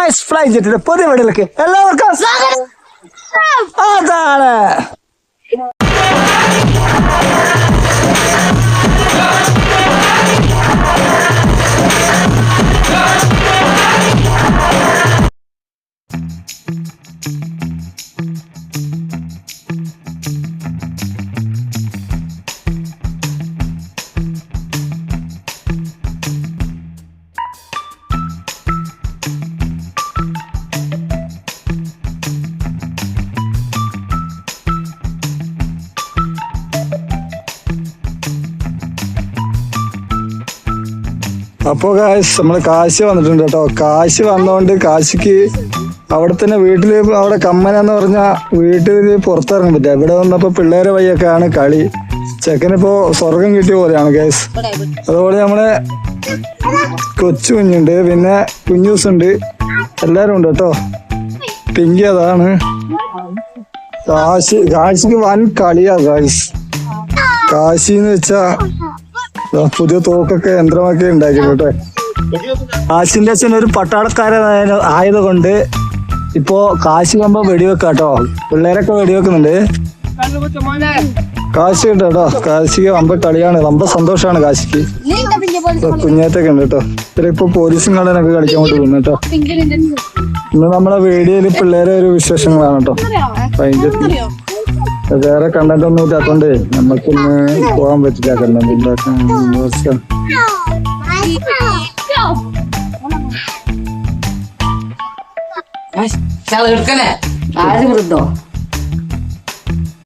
Guys fly ജെറ്റിന്റെ പുതിയ വീഡിയോയിലേക്ക് എല്ലാവർക്കും സ്വാഗതം. അതാണ് അപ്പോ നമ്മള് കാശി വന്നിട്ടുണ്ട് കേട്ടോ. കാശി വന്നോണ്ട് കാശിക്ക് അവിടെ തന്നെ വീട്ടില് അവിടെ കമ്മന എന്ന് പറഞ്ഞ വീട്ടില് പുറത്തിറങ്ങാൻ പറ്റുക. ഇവിടെ വന്നപ്പോ പിള്ളേരെ വഴിയൊക്കെയാണ് കളി. ചെക്കനിപ്പോ സ്വർഗം കിട്ടിയ പോലെയാണ് ഗൈസ്. അതുപോലെ നമ്മളെ കൊച്ചു കുഞ്ഞുണ്ട്, പിന്നെ കുഞ്ഞൂസ് ഉണ്ട്, എല്ലാരും ഉണ്ട് കേട്ടോ. പിങ്കി അതാണ്. കാശിക്ക് വൻ കളിയാ ഗൈസ്. കാശിന്ന് വെച്ചാ പുതിയ തോക്കൊക്കെ യന്ത്രമൊക്കെ ഉണ്ടാക്കിട്ടോ. കാശിന്റെ അച്ഛൻ ഒരു പട്ടാളക്കാരൻ ആയതുകൊണ്ട് ഇപ്പോ കാശി കമ്പ വെടിവെക്കാട്ടോ. പിള്ളേരൊക്കെ വെടിവെക്കുന്നുണ്ട്. കാശി ഉണ്ട് കേട്ടോ. കാശിക്ക് വമ്പ കളിയാണ്, വമ്പ സന്തോഷാണ് കാശിക്ക്. കുഞ്ഞേറ്റൊക്കെ ഉണ്ട് കേട്ടോ. ഇപ്പൊ പോലീസും കള്ളനൊക്കെ കളിക്കാൻ കൊണ്ട് പോകുന്നു കേട്ടോ. ഇന്ന് നമ്മളെ വീഡിയോയില് പിള്ളേരെ ഒരു വിശേഷങ്ങളാണ് കേട്ടോ. വേറെ കണ്ടന്റ് ഒന്നും ഇല്ലാത്തോണ്ട് നമുക്കിന്ന് പോകാൻ പറ്റില്ല. കണ്ടന്റ് ഉണ്ടാക്കാൻ എടുക്കണേ ആര് വൃദ്ധോ